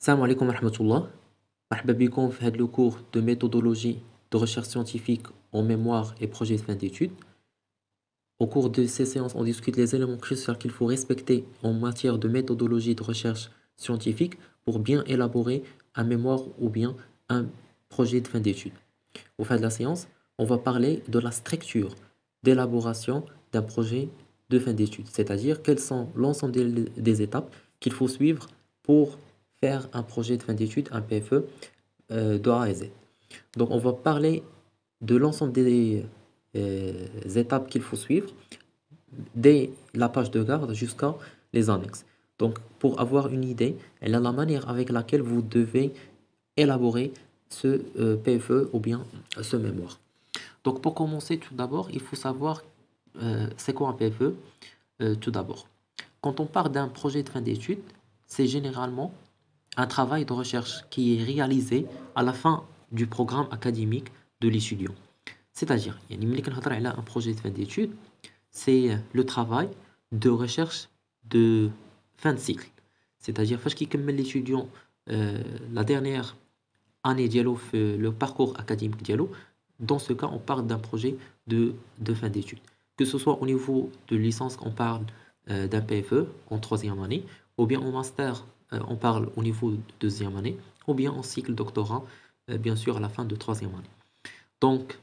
Salam alaikum wa rahmatullah. مرحبا بكم في هذا le cours de méthodologie de recherche scientifique en mémoire et projet de fin d'études. Au cours de ces séances, on discute les éléments cruciaux qu'il faut respecter en matière de méthodologie de recherche scientifique pour bien élaborer un mémoire ou bien un projet de fin d'études. Au fin de la séance, on va parler de la structure d'élaboration d'un projet de fin d'études, c'est-à-dire quelles sont l'ensemble des étapes qu'il faut suivre pour faire un projet de fin d'études, un PFE, de A à Z. Donc, on va parler de l'ensemble des étapes qu'il faut suivre, dès la page de garde jusqu'à les annexes. Donc, pour avoir une idée, elle a la manière avec laquelle vous devez élaborer ce PFE ou bien ce mémoire. Donc, pour commencer, tout d'abord, il faut savoir c'est quoi un PFE. Tout d'abord, quand on parle d'un projet de fin d'études, c'est généralement un travail de recherche qui est réalisé à la fin du programme académique de l'étudiant. C'est-à-dire, ملي كنهضر على un projet de fin d'études, c'est le travail de recherche de fin de cycle. C'est-à-dire, فاش كيكمل l'étudiant la dernière année ديالو في le parcours académique ديالو, dans ce cas, on parle d'un projet de fin d'études. Que ce soit au niveau de licence, on parle d'un PFE en troisième année, ou bien en master, on parle au niveau de deuxième année, ou bien en cycle doctorat, bien sûr, à la fin de troisième année. Donc,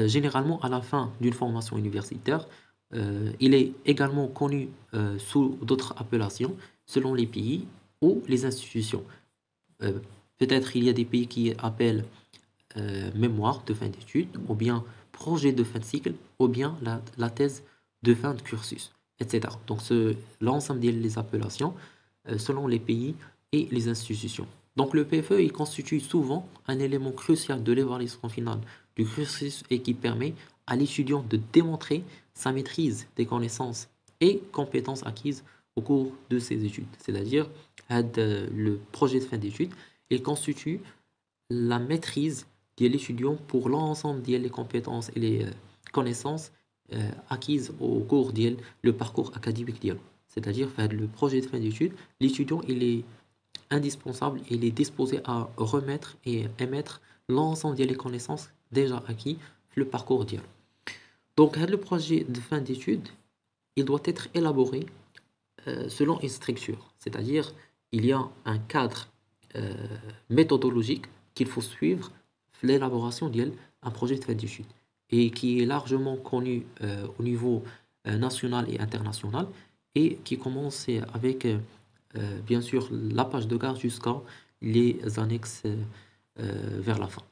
généralement, à la fin d'une formation universitaire, il est également connu sous d'autres appellations, selon les pays ou les institutions. Peut-être il y a des pays qui appellent mémoire de fin d'études, ou bien projet de fin de cycle, ou bien la thèse de fin de cursus, etc. Donc, l'ensemble des appellations selon les pays et les institutions. Donc, le PFE, il constitue souvent un élément crucial de l'évaluation finale du cursus et qui permet à l'étudiant de démontrer sa maîtrise des connaissances et compétences acquises au cours de ses études. C'est-à-dire, le projet de fin d'études, il constitue la maîtrise de l'étudiant pour l'ensemble des compétences et les connaissances acquises au cours du parcours académique. C'est-à-dire, le projet de fin d'études, l'étudiant, il est indispensable, il est disposé à remettre et émettre l'ensemble des connaissances déjà acquises le parcours. Donc, le projet de fin d'études, il doit être élaboré selon une structure. C'est-à-dire, il y a un cadre méthodologique qu'il faut suivre l'élaboration d'un projet de fin d'études et qui est largement connu au niveau national et international et qui commence avec bien sûr la page de garde jusqu'à les annexes vers la fin.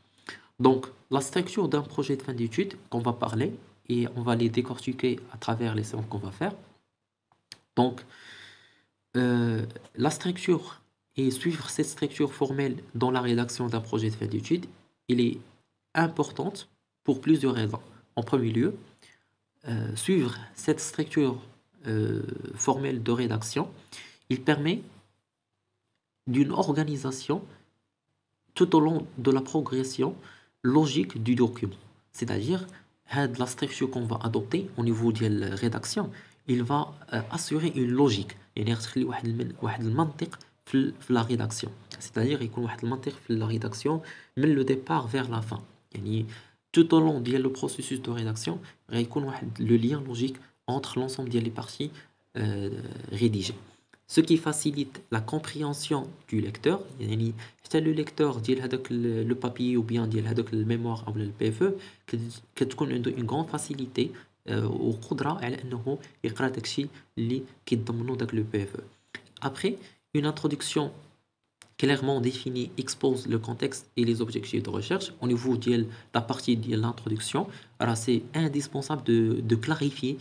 Donc, la structure d'un projet de fin d'études qu'on va parler et on va les décortiquer à travers les séances qu'on va faire. Donc, la structure et suivre cette structure formelle dans la rédaction d'un projet de fin d'études, il est importante pour plusieurs raisons. En premier lieu, suivre cette structure formelle de rédaction, il permet d'une organisation tout au long de la progression logique du document. C'est-à-dire, la structure qu'on va adopter au niveau de la rédaction, il va assurer une logique. يعني غتخلي واحد المنطق في la rédaction. C'est-à-dire يكون واحد المنطق في la rédaction من le départ vers la fin. يعني tout au long ديال le processus de rédaction غيكون واحد le lien logique entre l'ensemble des parties rédigées. Ce qui facilite la compréhension du lecteur. يعني حتى le lecteur ديال هذاك le papier ou bien ديال هذاك الميموار او الPFE كتكون عنده une grande facilité وقدرة على أنه يقرأ داكشي اللي كيتضمنو داك لو PFE. Après, une introduction clairement définie expose le contexte et les objectifs de recherche. Au niveau de la partie de l'introduction, alors c'est indispensable de clarifier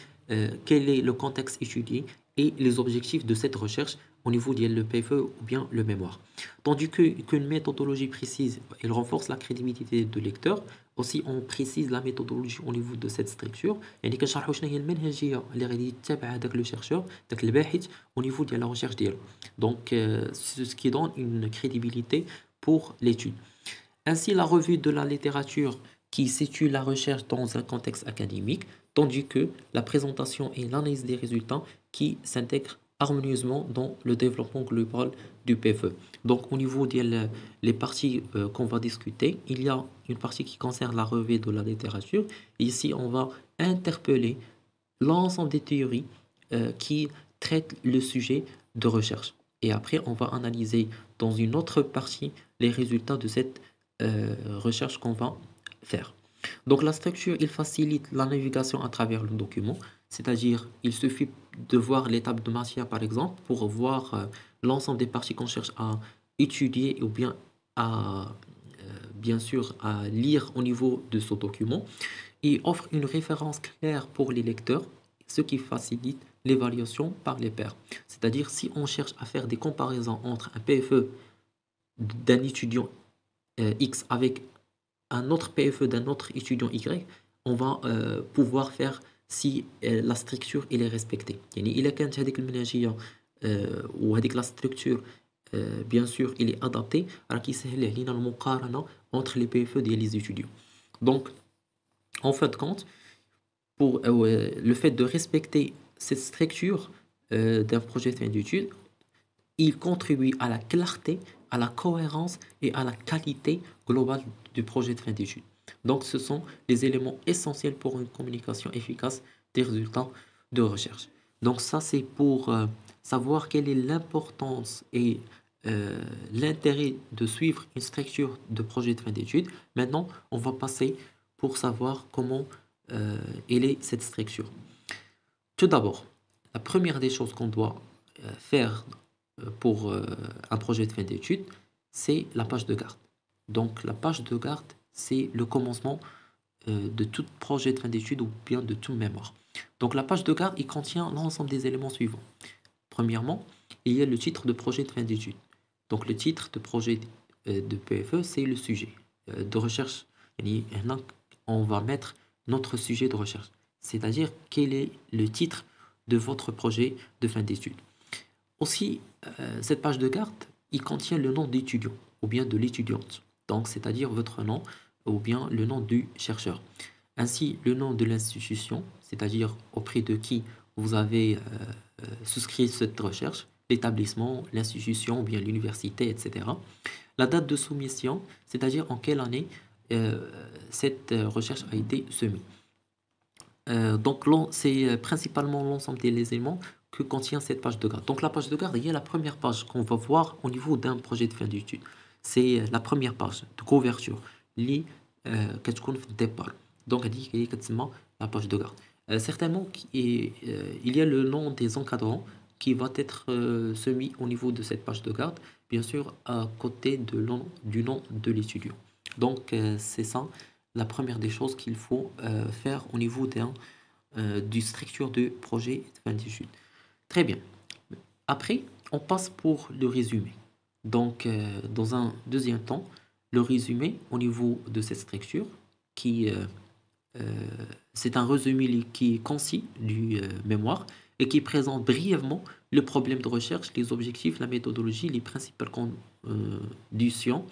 quel est le contexte étudié et les objectifs de cette recherche au niveau de l'EPFE ou bien le mémoire. Tandis qu'une méthodologie précise, elle renforce la crédibilité de lecteur. Aussi, on précise la méthodologie au niveau de cette structure. يعني كنشرحوا شنو هي المنهجيه اللي غادي يتبعها داك لو شيرشور داك الباحث au niveau de la recherche ديالو. Donc, c'est ce qui donne une crédibilité pour l'étude. Ainsi, la revue de la littérature qui situe la recherche dans un contexte académique, tandis que la présentation et l'analyse des résultats qui s'intègrent harmonieusement dans le développement global du PFE. Donc, au niveau des parties qu'on va discuter, il y a une partie qui concerne la revue de la littérature. Ici, on va interpeller l'ensemble des théories qui traitent le sujet de recherche. Et après, on va analyser dans une autre partie les résultats de cette recherche qu'on va faire. Donc la structure, il facilite la navigation à travers le document, c'est-à-dire il suffit de voir l'étape de matière par exemple pour voir l'ensemble des parties qu'on cherche à étudier ou bien à bien sûr à lire au niveau de ce document. Il offre une référence claire pour les lecteurs, ce qui facilite l'évaluation par les pairs. C'est-à-dire si on cherche à faire des comparaisons entre un PFE d'un étudiant X avec un autre PFE d'un autre étudiant Y, on va pouvoir faire si la structure elle est respectée. يعني إلا كانت هذيك المنهجية وهذيك لا structure bien sûr il est adapté راه كيسهل علينا المقارنة entre les PFE ديال les étudiants. Donc en fin de compte pour le fait de respecter cette structure d'un projet de fin d'études, il contribue à la clarté, à la cohérence et à la qualité globale du projet de fin d'études. Donc, ce sont les éléments essentiels pour une communication efficace des résultats de recherche. Donc, ça, c'est pour savoir quelle est l'importance et l'intérêt de suivre une structure de projet de fin d'études. Maintenant, on va passer pour savoir comment elle est cette structure. Tout d'abord, la première des choses qu'on doit faire pour un projet de fin d'études, c'est la page de garde. Donc la page de garde, c'est le commencement de tout projet de fin d'études ou bien de toute mémoire. Donc la page de garde, il contient l'ensemble des éléments suivants. Premièrement, il y a le titre de projet de fin d'études. Donc le titre de projet de PFE, c'est le sujet de recherche. Et on va mettre notre sujet de recherche, c'est-à-dire quel est le titre de votre projet de fin d'études. Aussi, cette page de garde, il contient le nom d'étudiant ou bien de l'étudiante. Donc, c'est-à-dire votre nom ou bien le nom du chercheur. Ainsi, le nom de l'institution, c'est-à-dire auprès de qui vous avez souscrit cette recherche, l'établissement, l'institution ou bien l'université, etc. La date de soumission, c'est-à-dire en quelle année cette recherche a été soumise. Donc, c'est principalement l'ensemble des éléments que contient cette page de garde. Donc, la page de garde, il y a la première page qu'on va voir au niveau d'un projet de fin d'études. C'est la première page de couverture. Li كتكون في الديبار. Donc, هذيك هي كتسمى la page de garde. Certainement, il y a le nom des encadrants qui va être soumis au niveau de cette page de garde, bien sûr, à côté du nom de l'étudiant. Donc, c'est ça la première des choses qu'il faut faire au niveau du structure de projet de fin d'études. Très bien. Après, on passe pour le résumé. Donc, dans un deuxième temps, le résumé au niveau de cette structure, c'est un résumé qui est concis du mémoire et qui présente brièvement le problème de recherche, les objectifs, la méthodologie, les principales conditions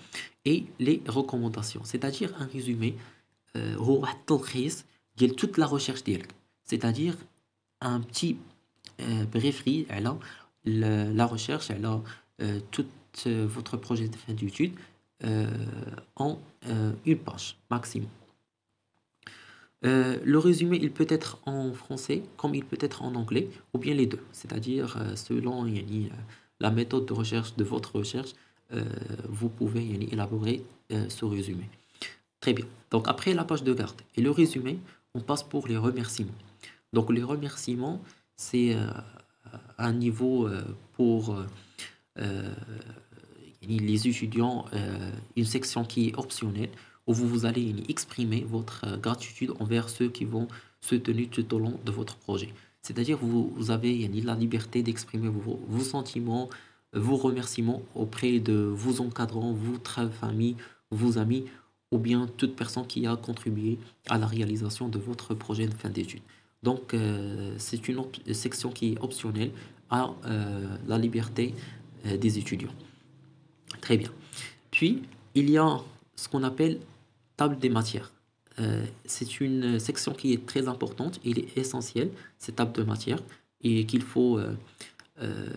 et les recommandations. C'est-à-dire un résumé هو واحد التلخيص ديال toute la recherche ديالك. C'est-à-dire un petit brieferie على la recherche, على tout votre projet de fin d'études en une page maximum. Le résumé, il peut être en français comme il peut être en anglais ou bien les deux. C'est-à-dire selon la méthode de recherche de votre recherche, vous pouvez élaborer ce résumé. Très bien. Donc après la page de garde et le résumé, on passe pour les remerciements. Donc les remerciements, c'est un niveau pour les étudiants, une section qui est optionnelle où vous allez exprimer votre gratitude envers ceux qui vont se tenir tout au long de votre projet. C'est-à-dire vous avez la liberté d'exprimer vos sentiments, vos remerciements auprès de vos encadrants, votre famille, vos amis ou bien toute personne qui a contribué à la réalisation de votre projet de fin d'études. Donc, c'est une section qui est optionnelle à la liberté des étudiants. Très bien. Puis, il y a ce qu'on appelle table des matières. C'est une section qui est très importante, il est essentiel, cette table de matières, et qu'il faut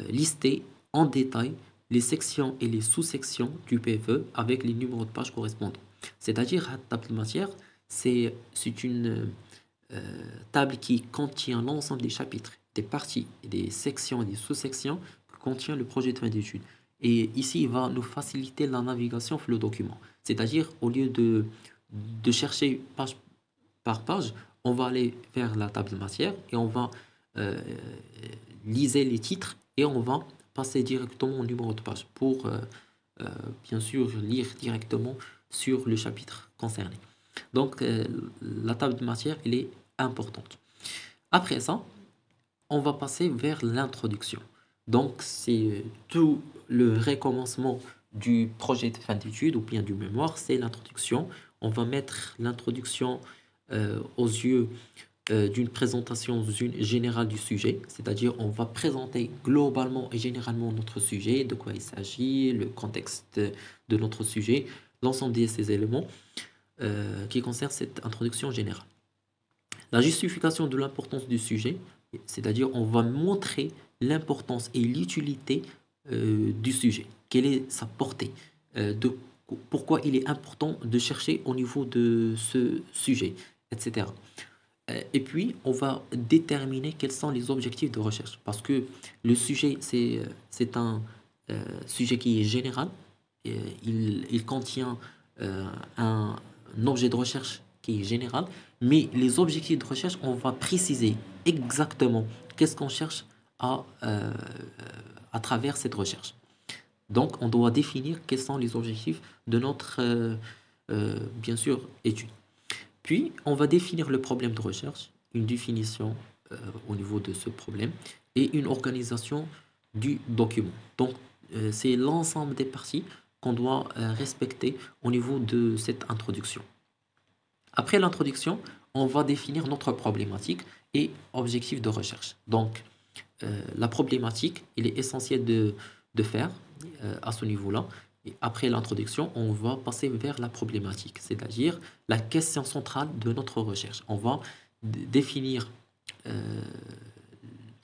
lister en détail les sections et les sous-sections du PFE avec les numéros de page correspondants. C'est-à-dire, la table de matière, c'est une table qui contient l'ensemble des chapitres, des parties, des sections et des sous-sections que contient le projet de fin d'études. Et ici, il va nous faciliter la navigation sur le document. C'est-à-dire, au lieu de chercher page par page, on va aller vers la table de matière et on va euh, liser les titres et on va passer directement au numéro de page pour, bien sûr, lire directement sur le chapitre concerné. Donc, la table de matière, elle est importante. Après ça, on va passer vers l'introduction. Donc, c'est tout le recommencement du projet de fin d'études ou bien du mémoire, c'est l'introduction. On va mettre l'introduction aux yeux d'une présentation générale du sujet, c'est-à-dire on va présenter globalement et généralement notre sujet, de quoi il s'agit, le contexte de notre sujet, l'ensemble de ces éléments qui concernent cette introduction générale. La justification de l'importance du sujet, c'est-à-dire on va montrer l'importance et l'utilité du sujet, quelle est sa portée, pourquoi il est important de chercher au niveau de ce sujet, etc. Et puis, on va déterminer quels sont les objectifs de recherche. Parce que le sujet, c'est un sujet qui est général. Il contient un objet de recherche qui est général. Mais les objectifs de recherche, on va préciser exactement qu'est-ce qu'on cherche à travers cette recherche. Donc, on doit définir quels sont les objectifs de notre, bien sûr, étude. Puis, on va définir le problème de recherche, une définition au niveau de ce problème et une organisation du document. Donc, c'est l'ensemble des parties qu'on doit respecter au niveau de cette introduction. Après l'introduction, on va définir notre problématique et objectif de recherche. Donc, la problématique, il est essentiel de faire à ce niveau-là. Et après l'introduction, on va passer vers la problématique, c'est-à-dire la question centrale de notre recherche. On va définir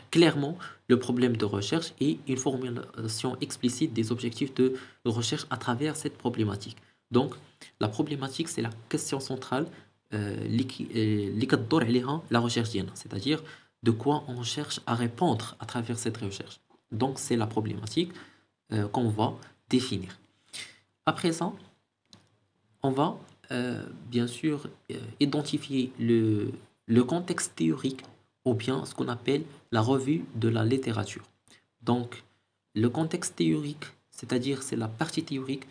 clairement le problème de recherche et une formulation explicite des objectifs de recherche à travers cette problématique. Donc, la problématique, c'est la question centrale اللي كتدور عليها la recherche ديالنا, c'est-à-dire de quoi on cherche à répondre à travers cette recherche. Donc, c'est la problématique qu'on va définir. Après ça, on va bien sûr identifier le contexte théorique ou bien ce qu'on appelle la revue de la littérature. Donc, le contexte théorique, c'est-à-dire c'est la partie théorique,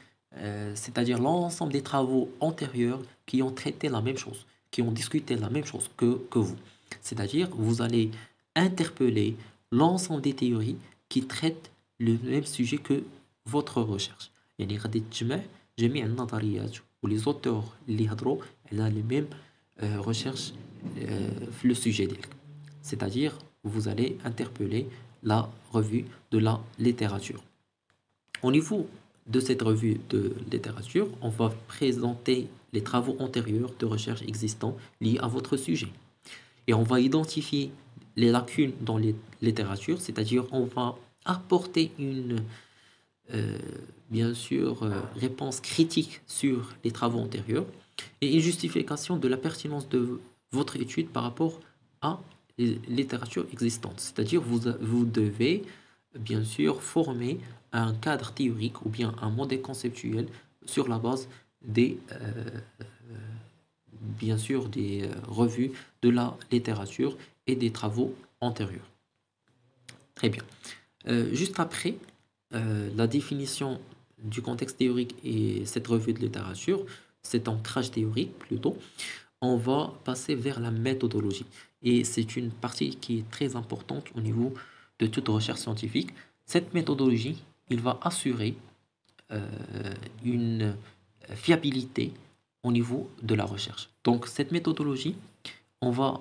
c'est-à-dire l'ensemble des travaux antérieurs qui ont traité la même chose, qui ont discuté la même chose que vous. C'est-à-dire, vous allez interpeller l'ensemble des théories qui traitent le même sujet que votre recherche. يعني غادي تجمع جميع النظريات ولي زوتور اللي هضروا على les mêmes recherches في le sujet ديالك. C'est-à-dire, vous allez interpeller la revue de la littérature. Au niveau de cette revue de littérature, on va présenter les travaux antérieurs de recherche existants liés à votre sujet. Et on va identifier les lacunes dans les littératures, c'est-à-dire on va apporter une, bien sûr, réponse critique sur les travaux antérieurs et une justification de la pertinence de votre étude par rapport à les littératures existantes. C'est-à-dire vous devez, bien sûr, former un cadre théorique ou bien un modèle conceptuel sur la base des, bien sûr, des revues de la littérature et des travaux antérieurs. Très bien. Juste après la définition du contexte théorique et cette revue de littérature, cet ancrage théorique plutôt, on va passer vers la méthodologie. Et c'est une partie qui est très importante au niveau de toute recherche scientifique. Cette méthodologie, il va assurer une fiabilité au niveau de la recherche. Donc, cette méthodologie, on va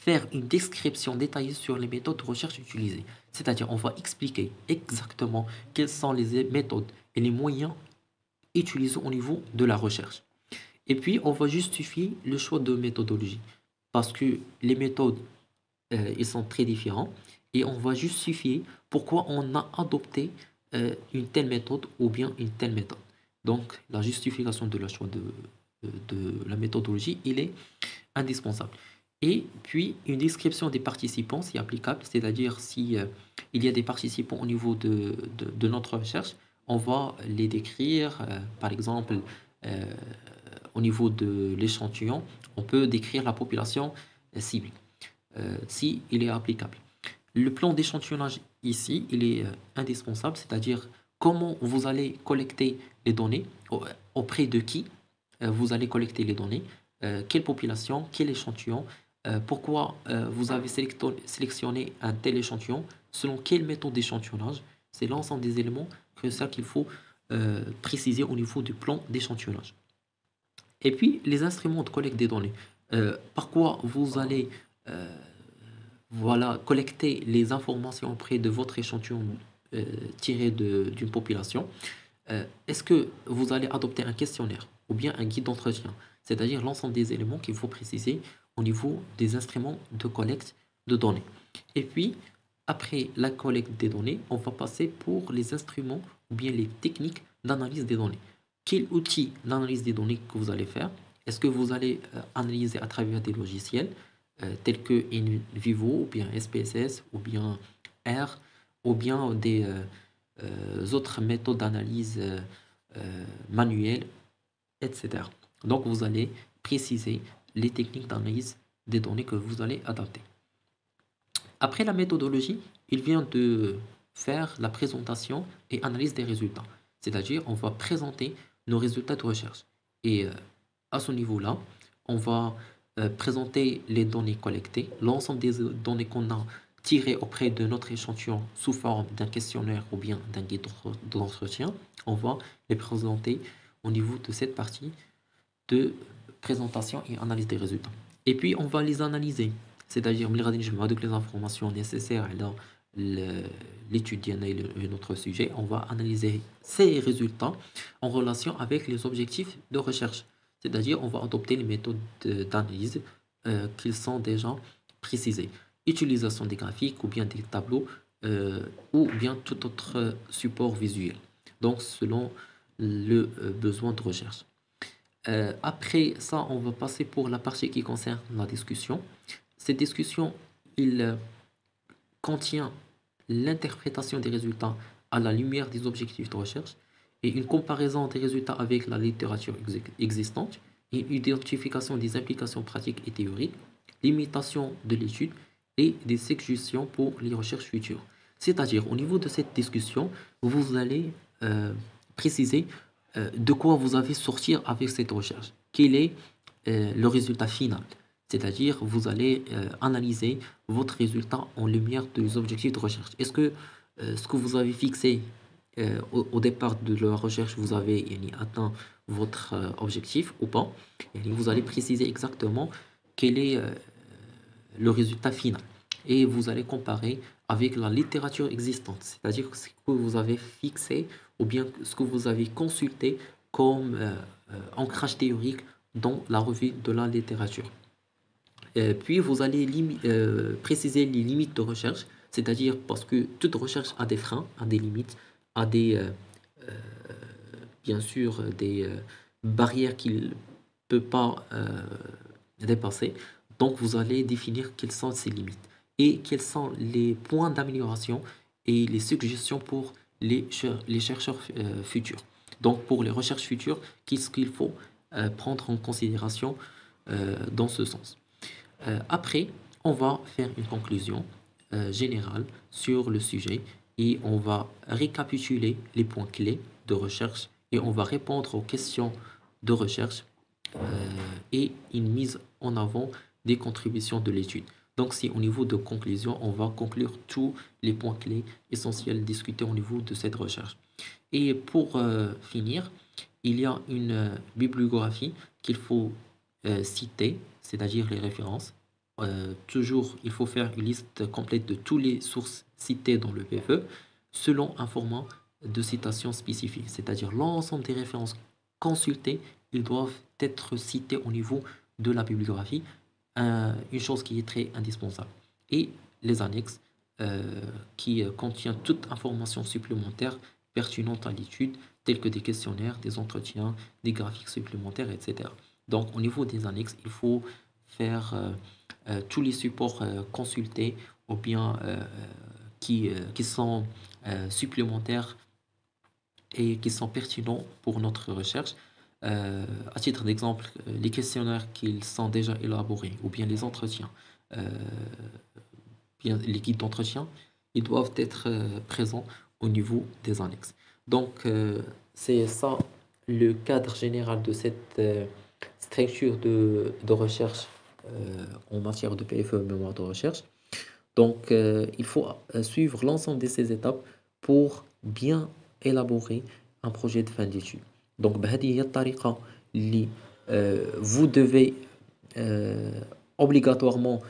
faire une description détaillée sur les méthodes de recherche utilisées. C'est-à-dire, on va expliquer exactement quelles sont les méthodes et les moyens utilisés au niveau de la recherche. Et puis, on va justifier le choix de méthodologie. Parce que les méthodes, ils sont très différents. et on va justifier pourquoi on a adopté une telle méthode ou bien une telle méthode. Donc, la justification de la choix de la méthodologie, il est indispensable. Et puis, une description des participants, si applicable, c'est-à-dire si il y a des participants au niveau de notre recherche, on va les décrire, par exemple, euh, au niveau de l'échantillon, on peut décrire la population cible, si il est applicable. Le plan d'échantillonnage ici, il est indispensable, c'est-à-dire comment vous allez collecter les données, auprès de qui vous allez collecter les données, quelle population, quel échantillon, pourquoi vous avez sélectionné un tel échantillon, selon quelle méthode d'échantillonnage. C'est l'ensemble des éléments que ça qu'il faut préciser au niveau du plan d'échantillonnage. Et puis, les instruments de collecte des données. Par quoi vous allez voilà, collecter les informations auprès de votre échantillon tiré d'une population. Est-ce que vous allez adopter un questionnaire ou bien un guide d'entretien, c'est-à-dire l'ensemble des éléments qu'il faut préciser au niveau des instruments de collecte de données. Et puis, après la collecte des données, on va passer pour les instruments ou bien les techniques d'analyse des données. Quel outil d'analyse des données que vous allez faire? Est-ce que vous allez analyser à travers des logiciels tels que InVivo ou bien SPSS ou bien R ou bien des autres méthodes d'analyse manuelles, etc. Donc, vous allez préciser les techniques d'analyse des données que vous allez adapter. Après la méthodologie, il vient de faire la présentation et analyse des résultats. C'est-à-dire, on va présenter nos résultats de recherche. Et à ce niveau-là, on va présenter les données collectées, l'ensemble des données qu'on a tirées auprès de notre échantillon sous forme d'un questionnaire ou bien d'un guide d'entretien. On va les présenter au niveau de cette partie de présentation et analyse des résultats. Et puis, on va les analyser. C'est-à-dire, je vais les informations nécessaires dans l'étude de notre sujet. On va analyser ces résultats en relation avec les objectifs de recherche. C'est-à-dire, on va adopter les méthodes d'analyse qui sont déjà précisées. Utilisation des graphiques ou bien des tableaux ou bien tout autre support visuel. Donc, selon le besoin de recherche. Après ça, on va passer pour la partie qui concerne la discussion. Cette discussion, il contient l'interprétation des résultats à la lumière des objectifs de recherche et une comparaison des résultats avec la littérature existante, et une identification des implications pratiques et théoriques, l'imitation de l'étude et des suggestions pour les recherches futures. C'est-à-dire, au niveau de cette discussion, vous allez préciser de quoi vous avez sortir avec cette recherche. Quel est le résultat final? C'est-à-dire, vous allez analyser votre résultat en lumière des objectifs de recherche. Est-ce que ce que vous avez fixé au départ de la recherche, vous avez atteint votre objectif ou pas? Et vous allez préciser exactement quel est le résultat final. Et vous allez comparer avec la littérature existante, c'est-à-dire ce que vous avez fixé ou bien ce que vous avez consulté comme ancrage théorique dans la revue de la littérature. Puis vous allez préciser les limites de recherche, c'est-à-dire parce que toute recherche a des freins, a des limites, a des, bien sûr, des barrières qu'il ne peut pas dépasser. Donc vous allez définir quelles sont ces limites et quels sont les points d'amélioration et les suggestions pour les chercheurs futurs. Donc pour les recherches futures, qu'est-ce qu'il faut prendre en considération dans ce sens. Après, on va faire une conclusion générale sur le sujet et on va récapituler les points clés de recherche et on va répondre aux questions de recherche et une mise en avant des contributions de l'étude. Donc, si au niveau de conclusion, on va conclure tous les points clés essentiels discutés au niveau de cette recherche. Et pour finir, il y a une bibliographie qu'il faut citer, c'est-à-dire les références. Toujours, il faut faire une liste complète de toutes les sources citées dans le PFE selon un format de citation spécifique, c'est-à-dire l'ensemble des références consultées, ils doivent être cités au niveau de la bibliographie, une chose qui est très indispensable. Et les annexes, qui contient toute information supplémentaire pertinente à l'étude, telles que des questionnaires, des entretiens, des graphiques supplémentaires, etc. Donc, au niveau des annexes, il faut faire tous les supports consultés ou bien qui sont supplémentaires et qui sont pertinents pour notre recherche. À titre d'exemple, les questionnaires qui sont déjà élaborés ou bien les entretiens, euh, bien les guides d'entretien, ils doivent être présents au niveau des annexes. Donc, c'est ça le cadre général de cette structure de recherche en matière de PFE, mémoire de recherche. Donc, il faut suivre l'ensemble de ces étapes pour bien élaborer un projet de fin d'études. Donc, بهذه هي الطريقة اللي vous devez obligatoirement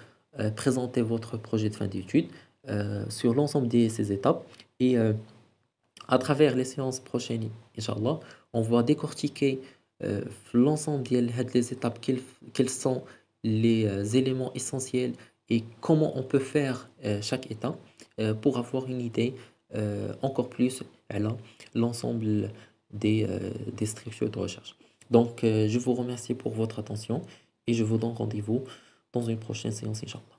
présenter votre projet de fin d'études sur l'ensemble de ces étapes. Et à travers les séances prochaines, Inch'Allah, on va décortiquer l'ensemble des étapes, quels sont les éléments essentiels et comment on peut faire chaque étape pour avoir une idée encore plus à l'ensemble des structures de recherche. Donc, je vous remercie pour votre attention et je vous donne rendez-vous dans une prochaine séance, Inch'Allah.